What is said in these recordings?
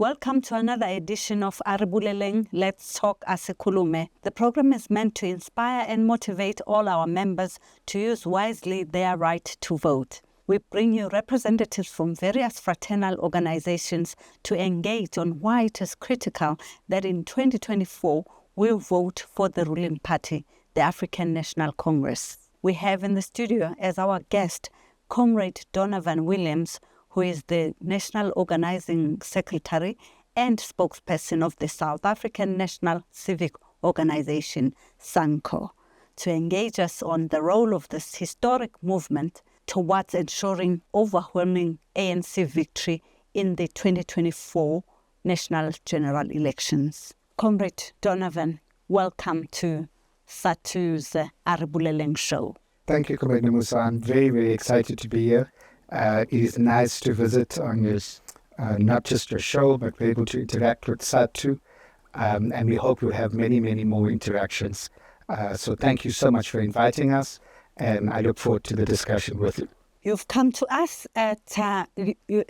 Welcome to another edition of BOLELENG, Let's Talk Asikhulume. The program is meant to inspire and motivate all our members to use wisely their right to vote. We bring you representatives from various fraternal organizations to engage on why it is critical that in 2024 we vote for the ruling party, the African National Congress. We have in the studio as our guest Comrade Donovan Williams, who is the National Organizing Secretary and spokesperson of the South African National Civic Organization, SANCO, to engage us on the role of this historic movement towards ensuring overwhelming ANC victory in the 2024 National General Elections. Comrade Donovan, welcome to SADTU's BOLELENG show. Thank you, Comrade Musa. I'm very, very excited to be here. It is nice to visit on your, not just your show, but be able to interact with SADTU. And we hope we'll have many, many more interactions. So thank you so much for inviting us. And I look forward to the discussion with you. You've come to us at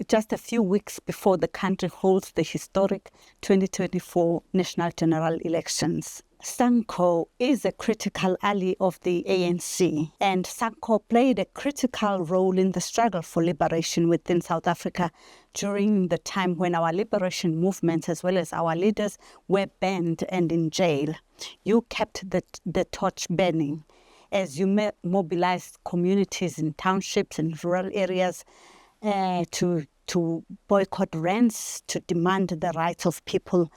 just a few weeks before the country holds the historic 2024 National General Elections. SANCO is a critical ally of the ANC, and SANCO played a critical role in the struggle for liberation within South Africa during the time when our liberation movements, as well as our leaders, were banned and in jail. You kept the torch burning as you mobilized communities in townships and rural areas to boycott rents, to demand the rights of people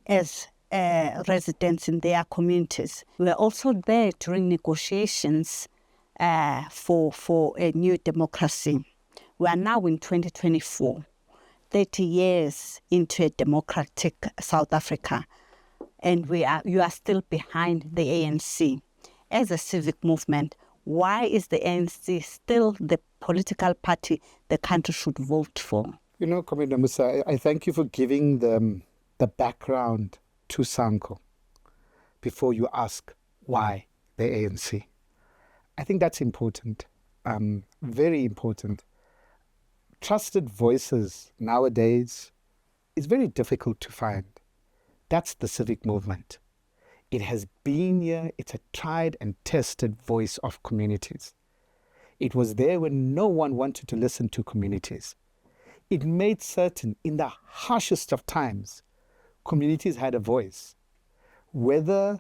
as residents in their communities. We were also there during negotiations for a new democracy. We are now in 2024, 30 years into a democratic South Africa, and you are still behind the ANC. As a civic movement, why is the ANC still the political party the country should vote for? You know, Comrade Musa, I thank you for giving the background to SANCO before you ask why the ANC. I think that's important, very important. Trusted voices nowadays is very difficult to find. That's the civic movement. It has been here, it's a tried and tested voice of communities. It was there when no one wanted to listen to communities. It made certain in the harshest of times communities had a voice, whether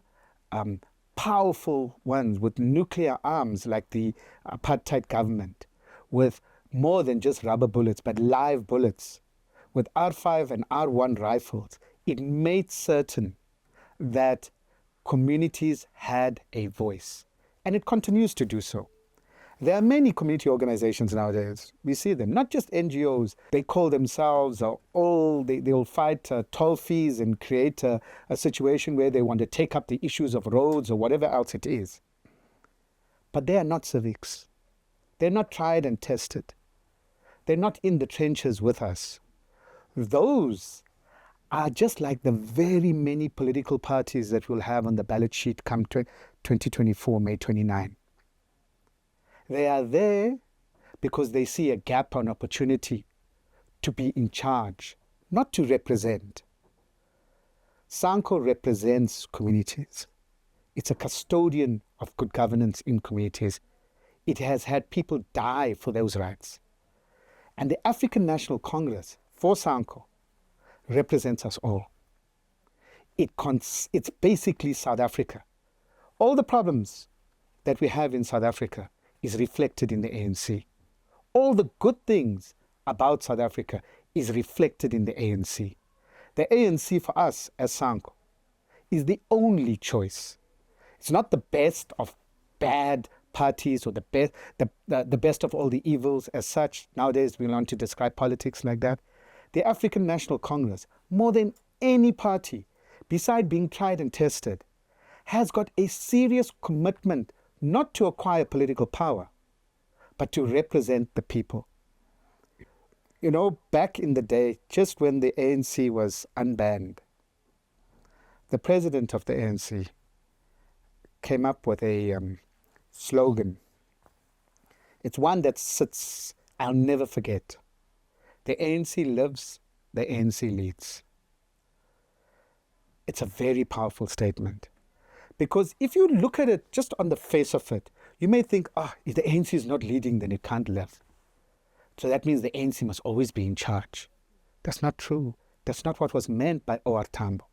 powerful ones with nuclear arms like the apartheid government, with more than just rubber bullets, but live bullets, with R5 and R1 rifles. It made certain that communities had a voice, and it continues to do so. There are many community organizations nowadays. We see them, not just NGOs. They call themselves they'll fight toll fees and create a situation where they want to take up the issues of roads or whatever else it is. But they are not civics. They're not tried and tested. They're not in the trenches with us. Those are just like the very many political parties that we'll have on the ballot sheet come 2024, May 29. They are there because they see a gap or opportunity to be in charge, not to represent. SANCO represents communities. It's a custodian of good governance in communities. It has had people die for those rights. And the African National Congress, for SANCO, represents us all. It's basically South Africa. All the problems that we have in South Africa is reflected in the ANC. All the good things about South Africa is reflected in the ANC. The ANC for us as SANCO is the only choice. It's not the best of bad parties or the best of all the evils as such. Nowadays we want to describe politics like that. The African National Congress, more than any party, beside being tried and tested, has got a serious commitment not to acquire political power, but to represent the people. You know, back in the day, just when the ANC was unbanned, the president of the ANC came up with a slogan. It's one that I'll never forget. The ANC lives, the ANC leads. It's a very powerful statement. Because if you look at it just on the face of it, you may think, if the ANC is not leading, then it can't live. So that means the ANC must always be in charge. That's not true. That's not what was meant by O.R. Tambo.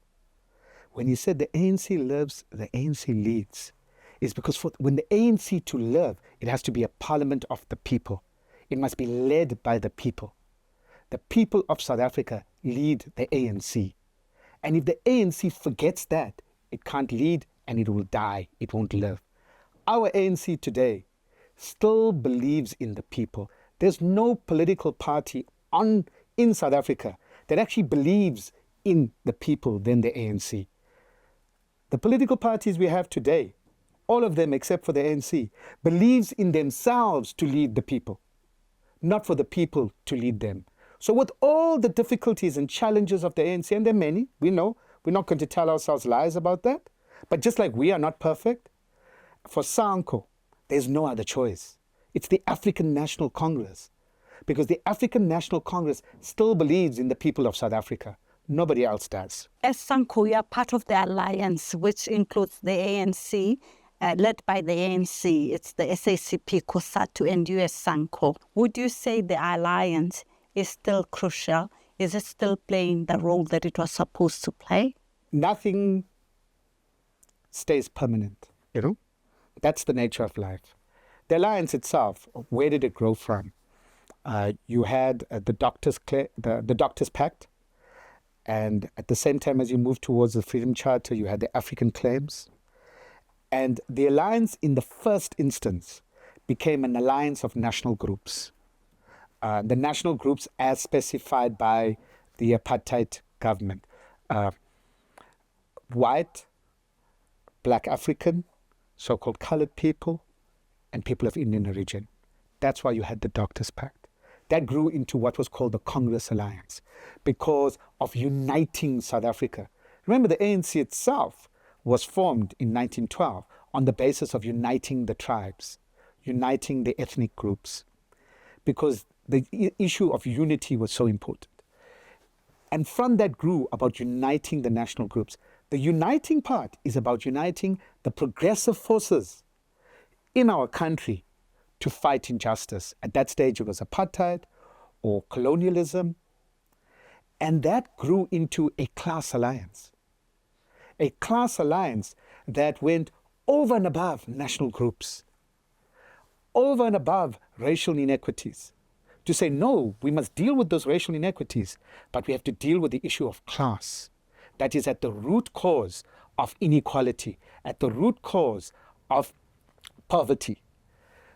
When he said the ANC lives, the ANC leads, it's because when the ANC to live, it has to be a parliament of the people. It must be led by the people. The people of South Africa lead the ANC. And if the ANC forgets that, it can't lead and it will die. It won't live. Our ANC today still believes in the people. There's no political party in South Africa that actually believes in the people than the ANC. The political parties we have today, all of them except for the ANC, believes in themselves to lead the people, not for the people to lead them. So with all the difficulties and challenges of the ANC, and there are many, we know, we're not going to tell ourselves lies about that, but just like we are not perfect, for SANCO, there's no other choice. It's the African National Congress, because the African National Congress still believes in the people of South Africa. Nobody else does. As SANCO, you are part of the alliance, which includes the ANC, led by the ANC. It's the SACP, COSATU, and US SANCO. Would you say the alliance is still crucial? Is it still playing the role that it was supposed to play? Nothing stays permanent, you know? That's the nature of life. The alliance itself, where did it grow from? You had the Doctors Pact, and at the same time as you moved towards the Freedom Charter, you had the African Claims. And the alliance in the first instance became an alliance of national groups. The national groups as specified by the apartheid government. White, Black African, so-called colored people, and people of Indian origin. That's why you had the Doctors Pact. That grew into what was called the Congress Alliance because of uniting South Africa. Remember, the ANC itself was formed in 1912 on the basis of uniting the tribes, uniting the ethnic groups, because the issue of unity was so important. And from that grew about uniting the national groups. The uniting part is about uniting the progressive forces in our country to fight injustice. At that stage, it was apartheid or colonialism. And that grew into a class alliance. A class alliance that went over and above national groups, over and above racial inequities, to say, no, we must deal with those racial inequities, but we have to deal with the issue of class. That is at the root cause of inequality, at the root cause of poverty.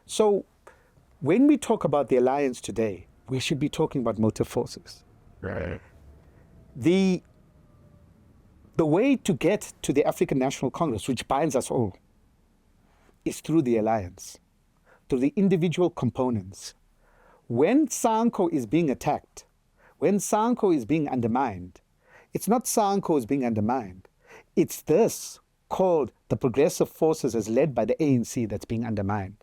So when we talk about the alliance today, we should be talking about motive forces. Right. The way to get to the African National Congress, which binds us all, is through the alliance, through the individual components. When SANCO is being attacked, when SANCO is being undermined, it's not SANCO is being undermined. It's this called the progressive forces as led by the ANC that's being undermined.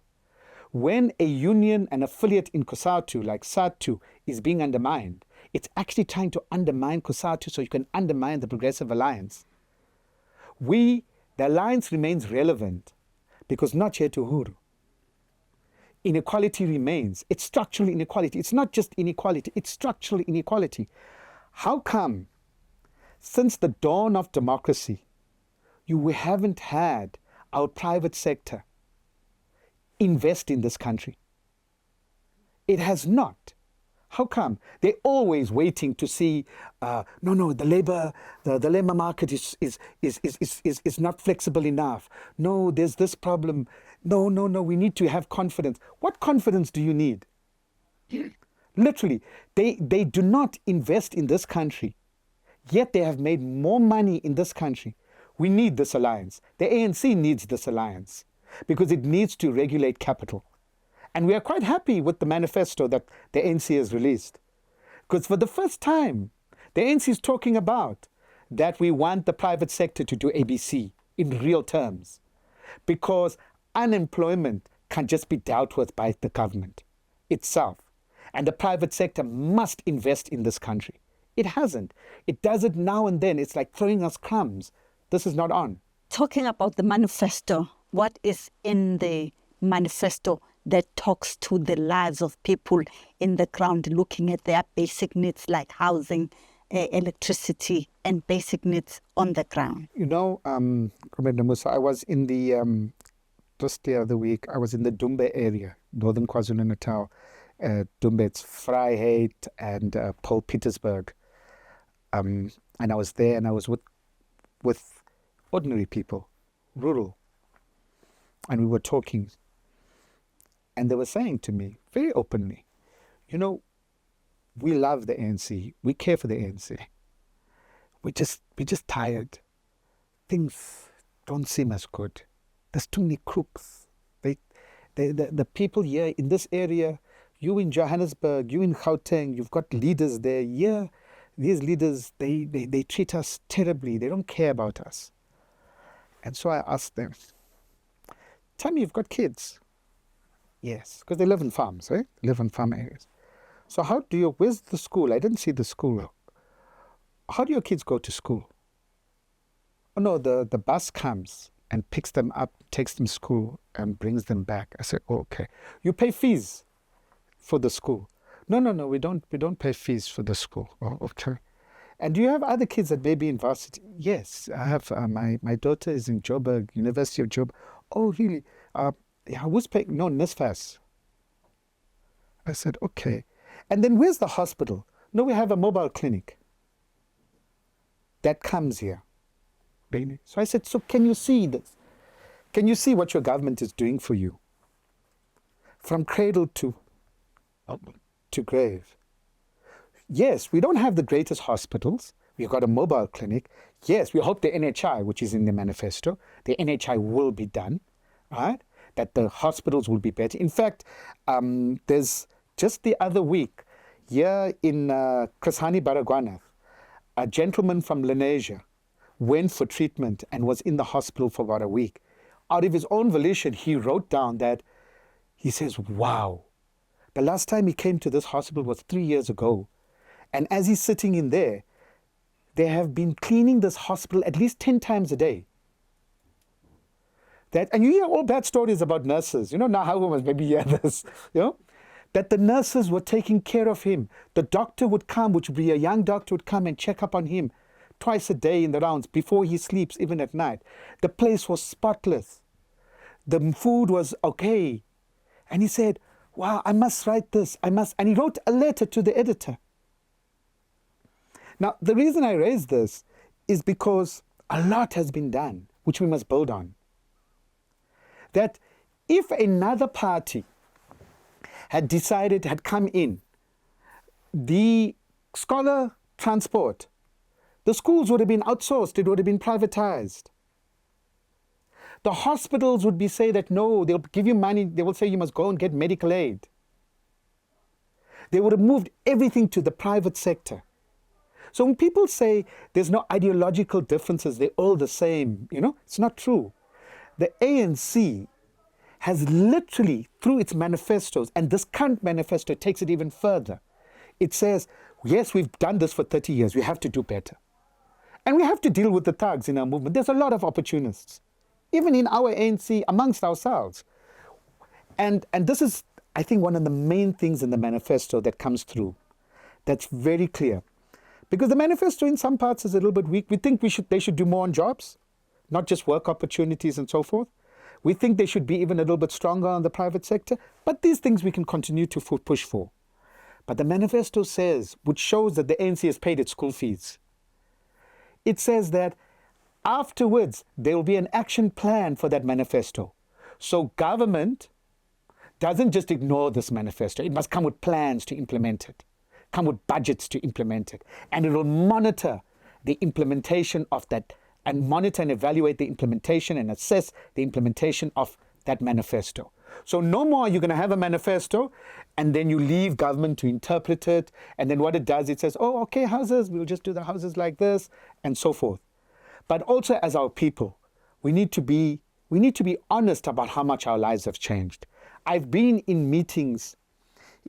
When a union, an affiliate in COSATU like SADTU is being undermined, it's actually trying to undermine COSATU so you can undermine the Progressive Alliance. The alliance remains relevant because not yet Uhuru. Inequality remains. It's structural inequality. It's not just inequality, it's structural inequality. How come, since the dawn of democracy, we haven't had our private sector invest in this country? It has not. How come? They're always waiting to see, the labor market is not flexible enough. No, there's this problem. No, we need to have confidence. What confidence do you need? Literally, they do not invest in this country, yet they have made more money in this country. We need this alliance. The ANC needs this alliance because it needs to regulate capital. And we are quite happy with the manifesto that the ANC has released. Because for the first time, the ANC is talking about that we want the private sector to do ABC in real terms. Because unemployment can just be dealt with by the government itself. And the private sector must invest in this country. It hasn't. It does it now and then. It's like throwing us crumbs. This is not on. Talking about the manifesto, what is in the manifesto that talks to the lives of people in the ground, looking at their basic needs like housing, electricity, and basic needs on the ground? You know, Comrade Namusa, I was in the, just the other week, I was in the Dumbe area, northern KwaZulu-Natal. Dumbe, it's Vryheid and Paul Petersburg. And I was there and I was with ordinary people, rural. And we were talking. And they were saying to me very openly, you know, we love the ANC. We care for the ANC. We're just tired. Things don't seem as good. There's too many crooks. The people here in this area, you in Johannesburg, you in Gauteng, you've got leaders there. Yeah, these leaders, they treat us terribly. They don't care about us. And so I asked them, tell me, you've got kids. Yes, because they live in farms, right? They live in farm areas. So where's the school? I didn't see the school. How do your kids go to school? Oh no, the bus comes and picks them up, takes them to school and brings them back. I said, oh, okay. You pay fees for the school? No, we don't pay fees for the school. Oh, okay. And do you have other kids that may be in varsity? Yes, I have. My daughter is in Joburg, University of Joburg. Oh, really? Yeah, who's paying? No, NSFAS. I said, okay. And then where's the hospital? No, we have a mobile clinic that comes here. So I said, so can you see this? Can you see what your government is doing for you? From cradle to grave. Yes, we don't have the greatest hospitals. We've got a mobile clinic. Yes, we hope the NHI, which is in the manifesto, the NHI will be done, right? That the hospitals will be better. In fact, there's just the other week, here in Krisani Baragwanath, a gentleman from Lenasia went for treatment and was in the hospital for about a week. Out of his own volition, he wrote down that, he says, wow, the last time he came to this hospital was 3 years ago. And as he's sitting in there, they have been cleaning this hospital at least 10 times a day. And you hear all bad stories about nurses. You know, now how was maybe hear this, you know, that the nurses were taking care of him. The doctor would come, which would be a young doctor, would come and check up on him twice a day in the rounds before he sleeps, even at night. The place was spotless. The food was okay. And he said, wow, I must write this. And he wrote a letter to the editor. Now, the reason I raise this is because a lot has been done, which we must build on. That if another party had come in, the scholar transport, the schools would have been outsourced, it would have been privatized. The hospitals would say that no, they'll give you money, they will say you must go and get medical aid. They would have moved everything to the private sector. So when people say there's no ideological differences, they're all the same, you know, it's not true. The ANC has literally, through its manifestos, and this current manifesto takes it even further. It says, yes, we've done this for 30 years, we have to do better. And we have to deal with the thugs in our movement. There's a lot of opportunists, even in our ANC, amongst ourselves. And this is, I think, one of the main things in the manifesto that comes through, that's very clear. Because the manifesto in some parts is a little bit weak. We think they should do more on jobs, not just work opportunities and so forth. We think they should be even a little bit stronger on the private sector. But these things we can continue to push for. But the manifesto says, which shows that the ANC has paid its school fees. It says that afterwards, there will be an action plan for that manifesto. So government doesn't just ignore this manifesto. It must come with plans to implement it. Come with budgets to implement it. And it will monitor the implementation of that, and monitor and evaluate the implementation and assess the implementation of that manifesto. So no more are you going to have a manifesto and then you leave government to interpret it. And then what it does, it says, oh, okay, houses, we'll just do the houses like this and so forth. But also as our people, we need to be honest about how much our lives have changed. I've been in meetings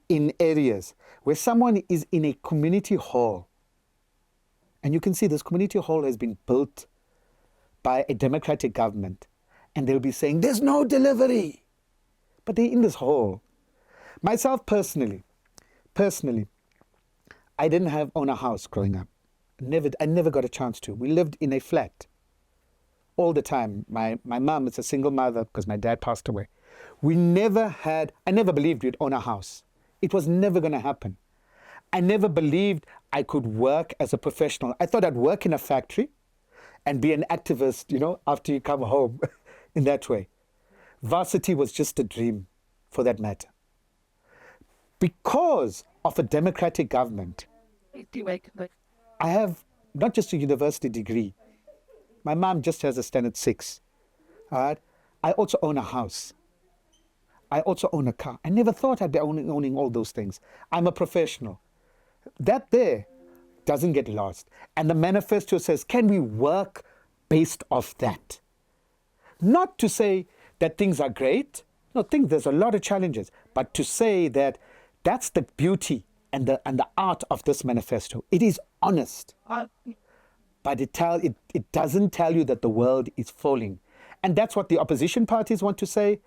in areas where someone is in a community hall And you can see this community hall has been built by a democratic government. And they'll be saying, there's no delivery. But they're in this hall. Myself personally, I didn't own a house growing up. I never got a chance to. We lived in a flat all the time. My mom is a single mother because my dad passed away. I never believed we'd own a house. It was never going to happen. I never believed I could work as a professional. I thought I'd work in a factory and be an activist, after you come home in that way. Varsity was just a dream for that matter. Because of a democratic government, I have not just a university degree. My mom just has a standard 6. All right? I also own a house. I also own a car. I never thought I'd be owning all those things. I'm a professional. That there doesn't get lost. And the manifesto says, can we work based off that? Not to say that things are great. No, there's a lot of challenges. But to say that that's the beauty and the art of this manifesto. It is honest. But it doesn't tell you that the world is falling. And that's what the opposition parties want to say.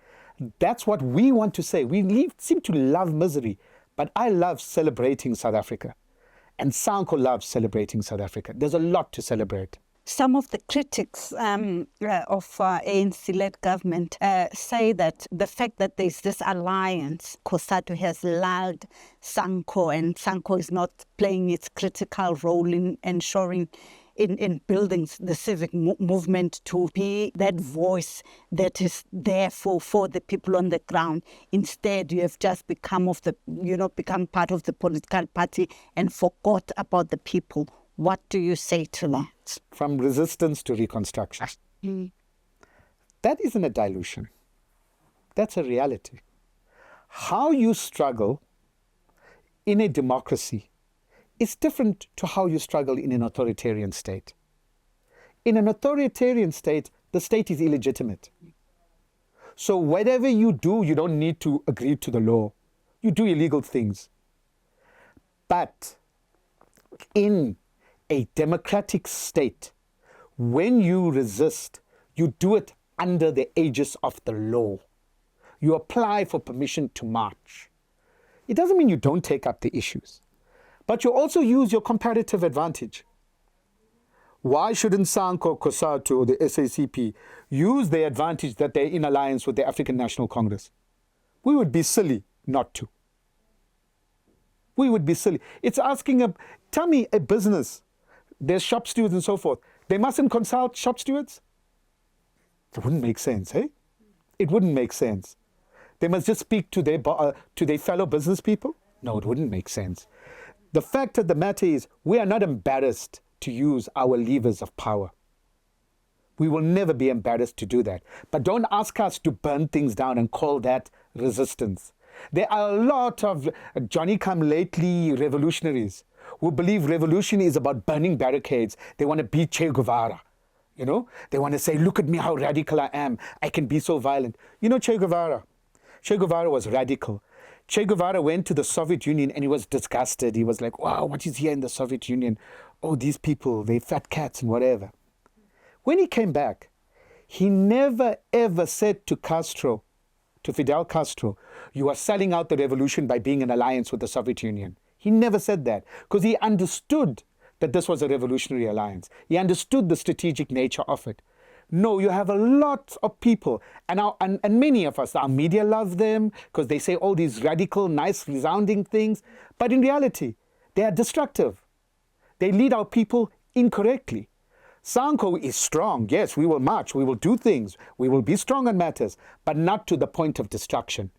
That's what we want to say. We seem to love misery. But I love celebrating South Africa. And SANCO loves celebrating South Africa. There's a lot to celebrate. Some of the critics of ANC-led government say that the fact that there's this alliance, COSATU has lulled SANCO, and SANCO is not playing its critical role in ensuring in building the civic movement to be that voice that is there for the people on the ground. Instead, you have just become part of the political party and forgot about the people. What do you say to that? From resistance to reconstruction. That isn't a dilution. That's a reality. How you struggle in a democracy is different to how you struggle in an authoritarian state. In an authoritarian state, the state is illegitimate. So whatever you do, you don't need to agree to the law. You do illegal things. But in a democratic state, when you resist, you do it under the aegis of the law. You apply for permission to march. It doesn't mean you don't take up the issues, but you also use your comparative advantage. Why shouldn't SANCO, COSATU, or the SACP use the advantage that they're in alliance with the African National Congress? We would be silly not to. We would be silly. It's asking tell me a business, there's shop stewards and so forth, they mustn't consult shop stewards? It wouldn't make sense, eh? It wouldn't make sense. They must just speak to their fellow business people? No, it wouldn't make sense. The fact of the matter is, we are not embarrassed to use our levers of power. We will never be embarrassed to do that. But don't ask us to burn things down and call that resistance. There are a lot of Johnny-come-lately revolutionaries who believe revolution is about burning barricades. They want to beat Che Guevara. They want to say, look at me, how radical I am. I can be so violent. Che Guevara. Che Guevara was radical. Che Guevara went to the Soviet Union and he was disgusted. He was like, wow, what is here in the Soviet Union? Oh, these people, they fat cats and whatever. When he came back, he never ever said to Fidel Castro, you are selling out the revolution by being in alliance with the Soviet Union. He never said that because he understood that this was a revolutionary alliance. He understood the strategic nature of it. No, you have a lot of people, and many of us, our media love them because they say all these radical, nice, resounding things. But in reality, they are destructive. They lead our people incorrectly. SANCO is strong. Yes, we will march. We will do things. We will be strong on matters, but not to the point of destruction.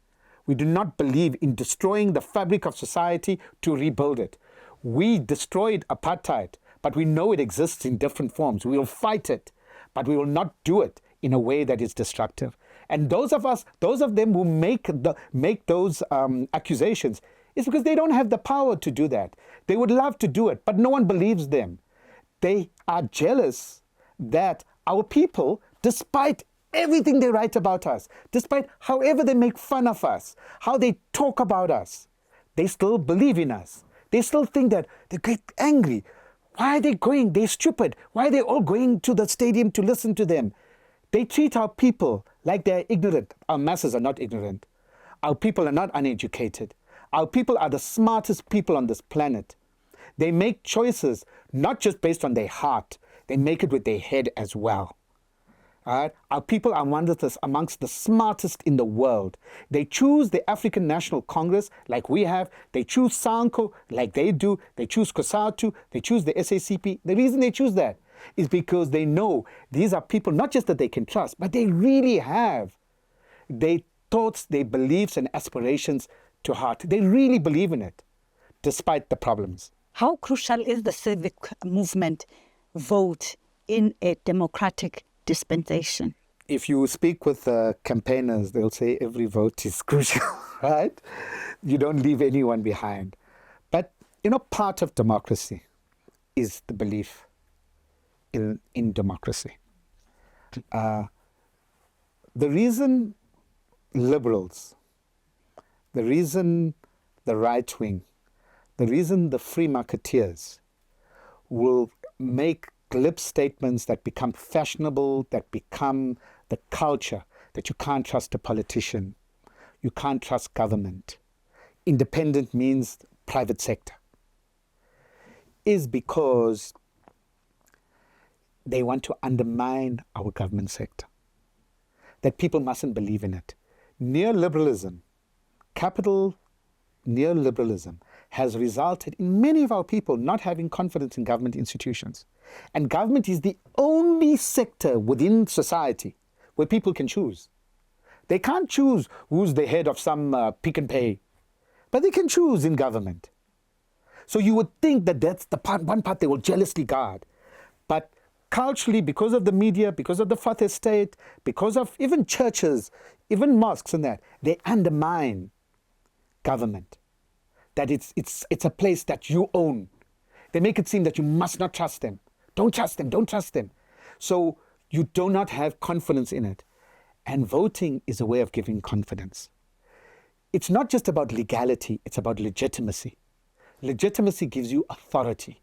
We do not believe in destroying the fabric of society to rebuild it. We destroyed apartheid, but we know it exists in different forms. We will fight it, but we will not do it in a way that is destructive. And those of them who make those accusations, is because they don't have the power to do that. They would love to do it, but no one believes them. They are jealous that our people, despite everything they write about us, despite however they make fun of us, how they talk about us, they still believe in us. They still think that they get angry. Why are they going? They're stupid. Why are they all going to the stadium to listen to them? They treat our people like they're ignorant. Our masses are not ignorant. Our people are not uneducated. Our people are the smartest people on this planet. They make choices not just based on their heart. They make it with their head as well. All right? Our people are amongst the smartest in the world. They choose the African National Congress like we have. They choose SANCO like they do. They choose COSATU. They choose the SACP. The reason they choose that is because they know these are people not just that they can trust, but they really have their thoughts, their beliefs and aspirations to heart. They really believe in it, despite the problems. How crucial is the civic movement vote in a democratic dispensation? If you speak with campaigners, they'll say every vote is crucial, right? You don't leave anyone behind. But, part of democracy is the belief in democracy. The reason liberals, the reason the right wing, the reason the free marketeers will make glib statements that become fashionable, that become the culture, that you can't trust a politician, you can't trust government, independent means private sector, is because they want to undermine our government sector, that people mustn't believe in it. Neoliberalism, capital neoliberalism, has resulted in many of our people not having confidence in government institutions. And government is the only sector within society where people can choose. They can't choose who's the head of some Pick and Pay, but they can choose in government. So you would think that that's the one part they will jealously guard. But culturally, because of the media, because of the Fourth Estate, because of even churches, even mosques and that, they undermine government. That it's a place that you own. They make it seem that you must not trust them. Don't trust them, don't trust them. So you do not have confidence in it. And voting is a way of giving confidence. It's not just about legality, it's about legitimacy. Legitimacy gives you authority,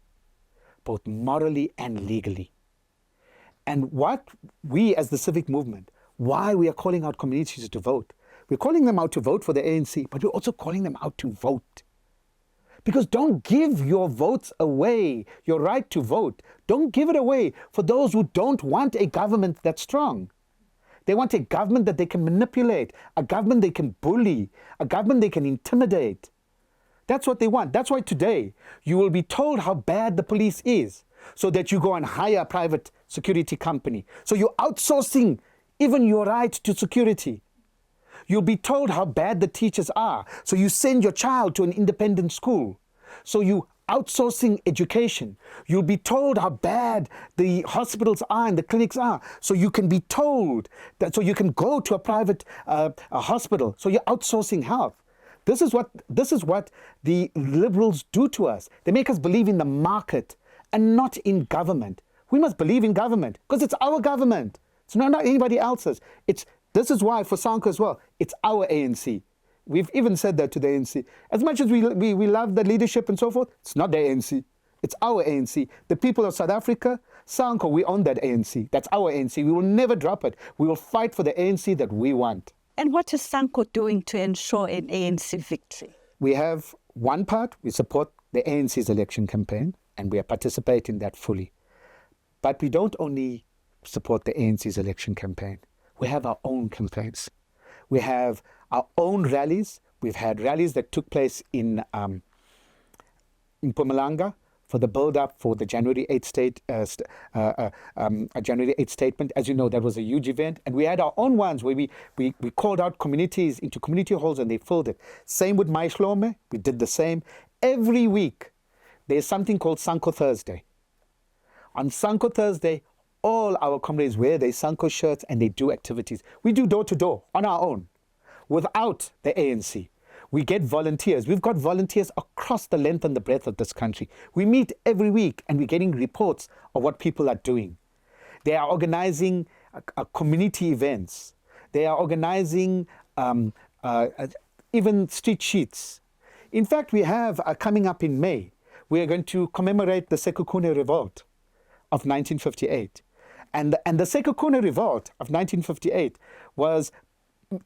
both morally and legally. And what we as the civic movement, why we are calling out communities to vote, we're calling them out to vote for the ANC, but we're also calling them out to vote. Because don't give your votes away, your right to vote. Don't give it away for those who don't want a government that's strong. They want a government that they can manipulate, a government they can bully, a government they can intimidate. That's what they want. That's why today you will be told how bad the police is, so that you go and hire a private security company. So you're outsourcing even your right to security. You'll be told how bad the teachers are. So you send your child to an independent school. So you outsourcing education. You'll be told how bad the hospitals are and the clinics are. So you can be told that, so you can go to a private a hospital. So you're outsourcing health. This is what the liberals do to us. They make us believe in the market and not in government. We must believe in government because it's our government. It's not anybody else's. This is why for SANCO as well, it's our ANC. We've even said that to the ANC. As much as we love the leadership and so forth, it's not the ANC. It's our ANC. The people of South Africa, SANCO, we own that ANC. That's our ANC. We will never drop it. We will fight for the ANC that we want. And what is SANCO doing to ensure an ANC victory? We have one part, we support the ANC's election campaign, and we are participating in that fully. But we don't only support the ANC's election campaign. We have our own campaigns. We have our own rallies. We've had rallies that took place in Mpumalanga for the build-up for the January 8th January 8th statement. As you know, that was a huge event. And we had our own ones where we called out communities into community halls and they filled it. Same with Maishlome. We did the same. Every week, there's something called SANCO Thursday. On SANCO Thursday, all our comrades wear their SANCO shirts and they do activities. We do door-to-door on our own, without the ANC. We get volunteers. We've got volunteers across the length and the breadth of this country. We meet every week and we're getting reports of what people are doing. They are organizing community events. They are organizing even street sheets. In fact, we have coming up in May, we are going to commemorate the Sekhukhune Revolt of 1958. And the Sekhukhune Revolt of 1958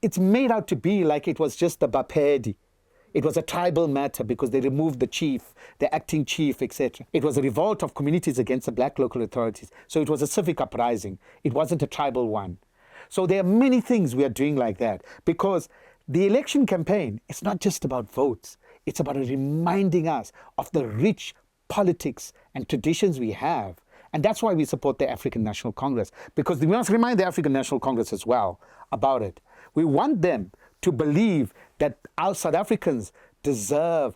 it's made out to be like it was just the Bapedi. It was a tribal matter because they removed the chief, the acting chief, etc. It was a revolt of communities against the black local authorities. So it was a civic uprising. It wasn't a tribal one. So there are many things we are doing like that, because the election campaign is not just about votes. It's about reminding us of the rich politics and traditions we have. And that's why we support the African National Congress, because we must remind the African National Congress as well about it. We want them to believe that our South Africans deserve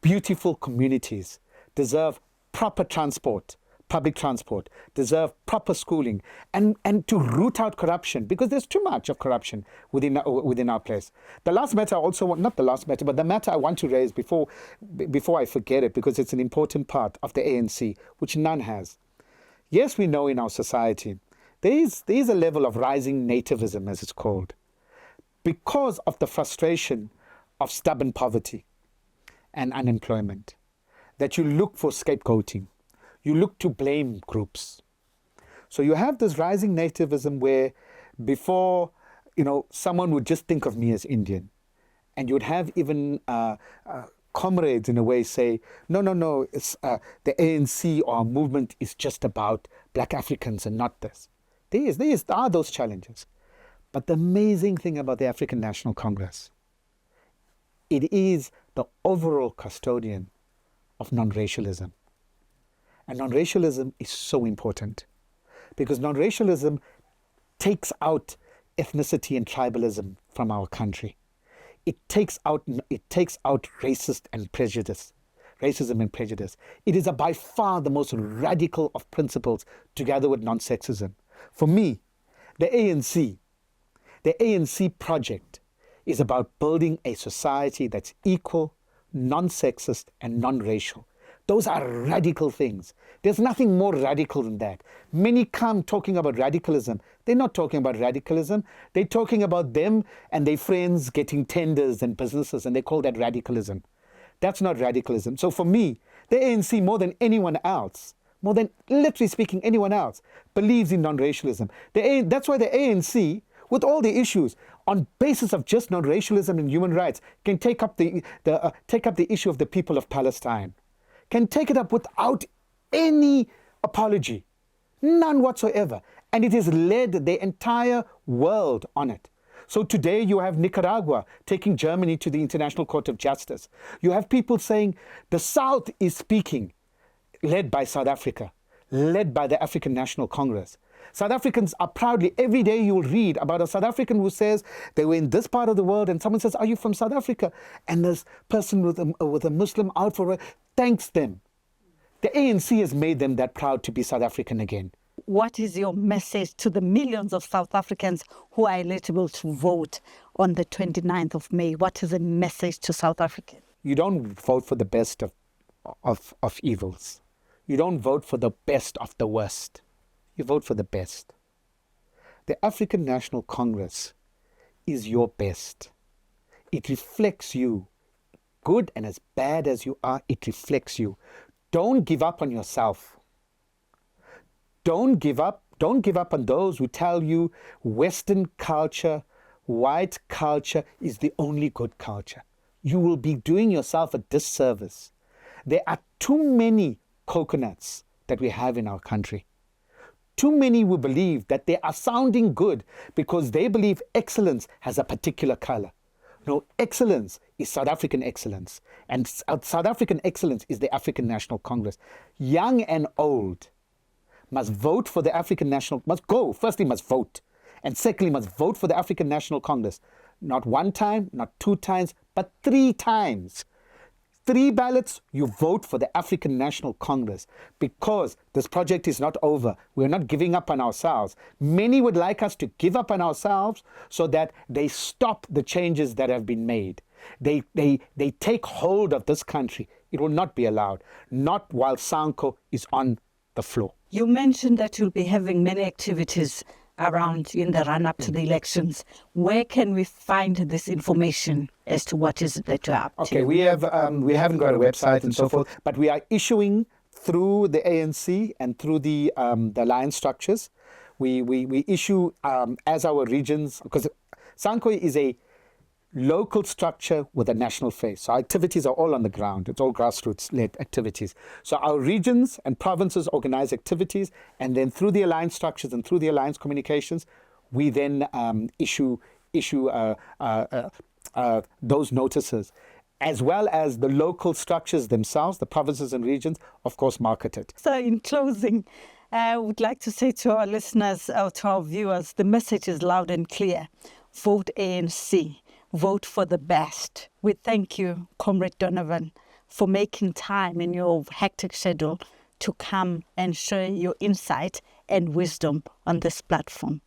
beautiful communities, deserve proper transport, public transport, deserve proper schooling, and to root out corruption, because there's too much of corruption within our place. The last matter not the last matter, but the matter I want to raise before I forget it, because it's an important part of the ANC, which none has. Yes, we know in our society, there is a level of rising nativism, as it's called, because of the frustration of stubborn poverty and unemployment, that you look for scapegoating. You look to blame groups. So you have this rising nativism where before, someone would just think of me as Indian. And you would have even comrades in a way say, no, it's, the ANC or our movement is just about black Africans and not this. There are those challenges. But the amazing thing about the African National Congress, it is the overall custodian of non-racialism. And non-racialism is so important, because non-racialism takes out ethnicity and tribalism from our country. It takes out racism and prejudice. It is by far the most radical of principles, together with non-sexism. For me, the ANC project is about building a society that's equal, non-sexist, and non-racial. Those are radical things. There's nothing more radical than that. Many come talking about radicalism. They're not talking about radicalism. They're talking about them and their friends getting tenders and businesses, and they call that radicalism. That's not radicalism. So for me, the ANC, more than anyone else, more than literally speaking anyone else, believes in non-racialism. That's why the ANC, with all the issues, on basis of just non-racialism and human rights, can take up the issue of the people of Palestine. Can take it up without any apology, none whatsoever. And it has led the entire world on it. So today you have Nicaragua taking Germany to the International Court of Justice. You have people saying the South is speaking, led by South Africa, led by the African National Congress. South Africans are proudly, every day you'll read about a South African who says they were in this part of the world, and someone says, are you from South Africa? And this person with a Muslim outfit thanks them. The ANC has made them that proud to be South African again. What is your message to the millions of South Africans who are eligible to vote on the 29th of May? What is the message to South Africans? You don't vote for the best of evils. You don't vote for the best of the worst. You vote for the best. The African National Congress is your best. It reflects you. Good and as bad as you are, it reflects you. Don't give up on yourself. Don't give up on those who tell you Western culture, white culture is the only good culture. You will be doing yourself a disservice. There are too many coconuts that we have in our country. Too many will believe that they are sounding good because they believe excellence has a particular color. No, excellence is South African excellence. And South African excellence is the African National Congress. Young and old must vote for the African National, firstly must vote. And secondly must vote for the African National Congress. Not one time, not two times, but 3 times. 3 ballots, you vote for the African National Congress, because this project is not over. We're not giving up on ourselves. Many would like us to give up on ourselves so that they stop the changes that have been made. They take hold of this country. It will not be allowed, not while SANCO is on the floor. You mentioned that you'll be having many activities around in the run-up to the elections. Where can we find this information as to what is it that you're up to? Okay, we haven't got a website and so forth, but we are issuing through the ANC and through the alliance structures. We issue as our regions, because SANCO is a local structure with a national face. So our activities are all on the ground. It's all grassroots-led activities. So our regions and provinces organize activities, and then through the alliance structures and through the alliance communications, we then issue those notices, as well as the local structures themselves, the provinces and regions, of course, market it. So in closing, I would like to say to our listeners, or to our viewers, the message is loud and clear. Vote ANC. Vote for the best. We thank you, Comrade Donovan, for making time in your hectic schedule to come and share your insight and wisdom on this platform.